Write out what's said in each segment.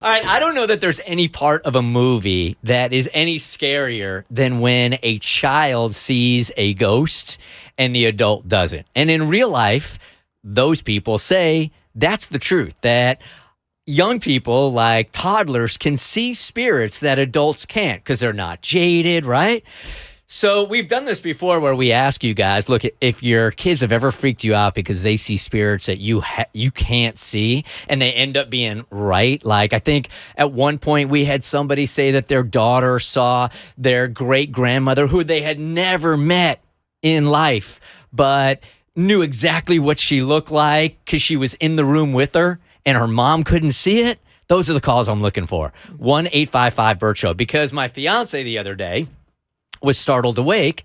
All right, I don't know that there's any part of a movie that is any scarier than when a child sees a ghost and the adult doesn't. And in real life, those people say that's the truth, that young people like toddlers can see spirits that adults can't because they're not jaded, right? So we've done this before where we ask you guys, look, if your kids have ever freaked you out because they see spirits that you can't see and they end up being right. Like I think at one point we had somebody say that their daughter saw their great-grandmother who they had never met in life, but knew exactly what she looked like because she was in the room with her and her mom couldn't see it. Those are the calls I'm looking for. 1-855-BERT Show. Because my fiance the other day was startled awake.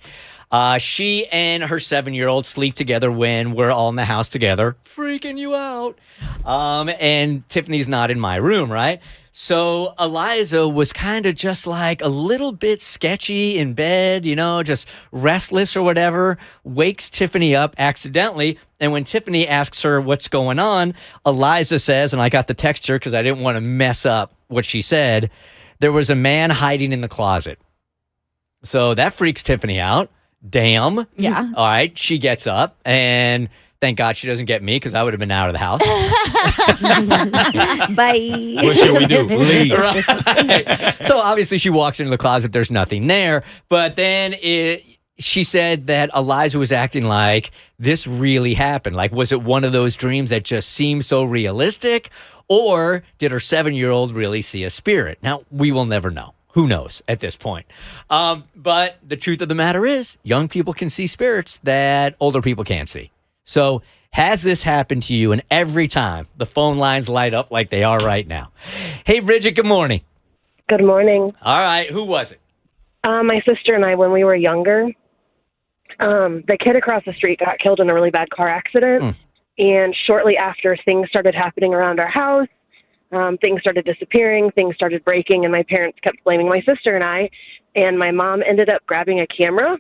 She and her 7-year-old sleep together when we're all in the house together, freaking you out. And Tiffany's not in my room, right? So Eliza was kind of just like a little bit sketchy in bed, just restless or whatever, wakes Tiffany up accidentally. And when Tiffany asks her what's going on, Eliza says, and I got the text her because I didn't want to mess up what she said, there was a man hiding in the closet. So that freaks Tiffany out. Damn. Yeah. All right. She gets up and thank God she doesn't get me because I would have been out of the house. Bye. What should we do? Leave. Right. So obviously she walks into the closet. There's nothing there. But then she said that Eliza was acting like this really happened. Like, was it one of those dreams that just seemed so realistic? Or did her 7-year-old really see a spirit? Now, we will never know. Who knows at this point? But the truth of the matter is, young people can see spirits that older people can't see. So has this happened to you? And every time the phone lines light up like they are right now. Hey, Bridget, good morning. Good morning. All right. Who was it? My sister and I, when we were younger, the kid across the street got killed in a really bad car accident. And shortly after, things started happening around our house. Things started disappearing, things started breaking, and my parents kept blaming my sister and I. And my mom ended up grabbing a camera,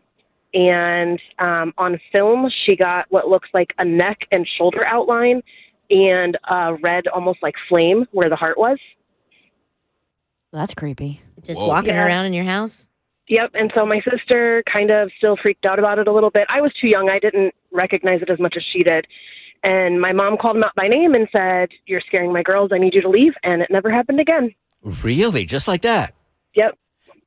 and on film, she got what looks like a neck and shoulder outline and a red, almost like flame where the heart was. That's creepy. Just walking around in your house? Yep, and so my sister kind of still freaked out about it a little bit. I was too young. I didn't recognize it as much as she did. And my mom called him out by name and said, "You're scaring my girls. I need you to leave." And it never happened again. Really? Just like that? Yep.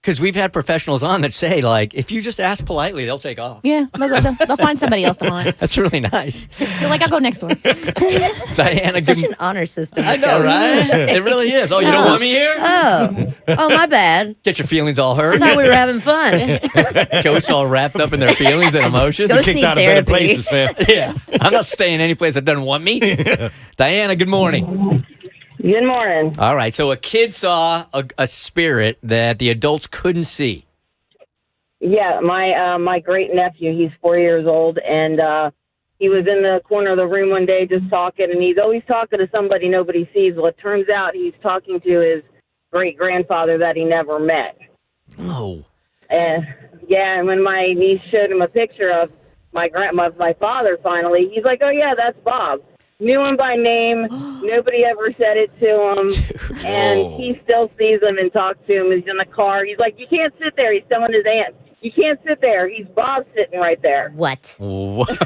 Because we've had professionals on that say, like, if you just ask politely, they'll take off. Yeah, they'll find somebody else to haunt. That's really nice. You're like, I'll go next door. Diana, Such an honor system. I know, right? It really is. Oh, you don't want me here? Oh, my bad. Get your feelings all I hurt. thought we were having fun. Ghosts all wrapped up in their feelings and emotions. Ghosts Kicked need out of better therapy. places, man. Yeah. I'm not staying any place that doesn't want me. Diana, good morning. Good morning. All right. So a kid saw a spirit that the adults couldn't see. Yeah, my great nephew, he's 4 years old, and he was in the corner of the room one day just talking, and he's always talking to somebody nobody sees. Well, it turns out he's talking to his great grandfather that he never met. Oh. And yeah, and when my niece showed him a picture of my father, finally, he's like, "Oh yeah, that's Bob." Knew him by name. Nobody ever said it to him. And he still sees him and talks to him. He's in the car. He's like, "You can't sit there." He's telling his aunt, "You can't sit there. He's Bob sitting right there." What? What?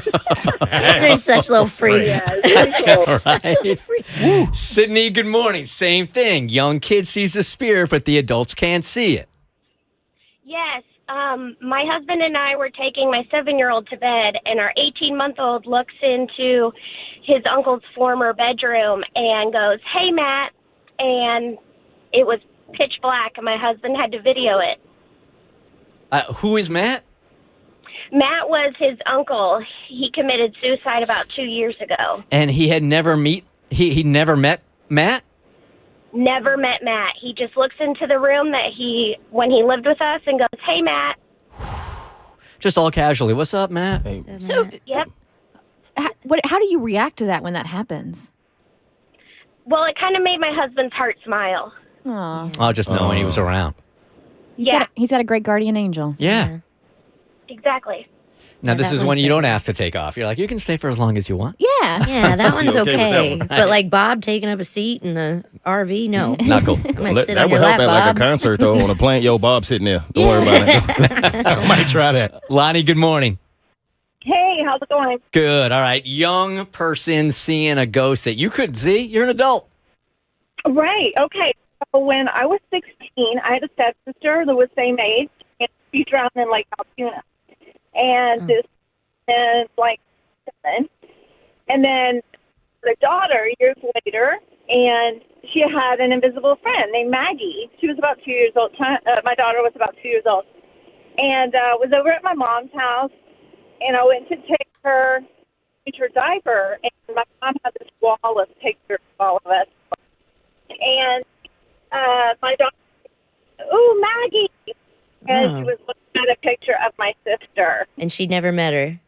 They're such little freaks. Yeah, it's pretty cool. Right. Sydney, good morning. Same thing. Young kid sees a spirit, but the adults can't see it. Yes. My husband and I were taking my 7-year-old to bed, and our 18-month-old looks into his uncle's former bedroom and goes, "Hey, Matt." And it was pitch black, and my husband had to video it. Who is Matt? Matt was his uncle. He committed suicide about 2 years ago. And he had never he never met Matt? Never met Matt. He just looks into the room when he lived with us and goes, "Hey, Matt." Just all casually. What's up, Matt? So, Yep. how do you react to that when that happens? Well, it kind of made my husband's heart smile. Aw. Oh, just knowing he was around. He's got a great guardian angel. Yeah. Exactly. Now, this that is one's one you don't better. ask to take off. You're like, you can stay for as long as you want. Yeah. Yeah, that one's okay with that okay. one. But like Bob taking up a seat in the RV, no. Not cool. I'm gonna That sit on would your help lap, at like Bob. a concert though on a plane. Yo, Bob sitting there. Don't worry about it. I might try that. Lonnie, good morning. Hey, how's it going? Good. All right. Young person seeing a ghost that you couldn't see. You're an adult. Right. Okay. So when I was 16, I had a stepsister that was same age, and she drowned in Lake Altoona. And this is like 7. And then the daughter, years later, and she had an invisible friend named Maggie. She was about 2 years old. My daughter was about 2 years old. And was over at my mom's house, and I went to take her, change her diaper, and my mom had this wall of pictures of all of us. And my daughter, ooh, Maggie! And she was looking at a picture of my sister. And she'd never met her.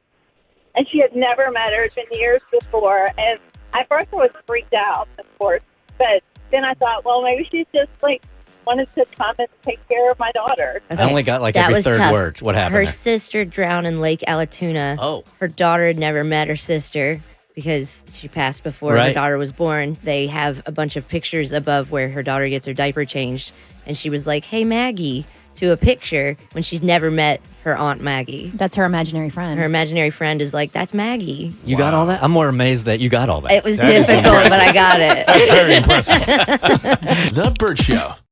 And she had never met her. It's been years before. And at first I was freaked out, of course. But then I thought, well, maybe she's just, like, wanted to come and take care of my daughter. Okay. I only got like That every was third tough. word. What happened Her there? sister drowned in Lake Alatoona. Oh. Her daughter had never met her sister because she passed before her Right. daughter was born. They have a bunch of pictures above where her daughter gets her diaper changed. And she was like, hey, Maggie, to a picture when she's never met her Aunt Maggie. That's her imaginary friend. Her imaginary friend is like, that's Maggie. You got all that? I'm more amazed that you got all that. It was That is difficult, but I got it. Very impressive. The Bert Show.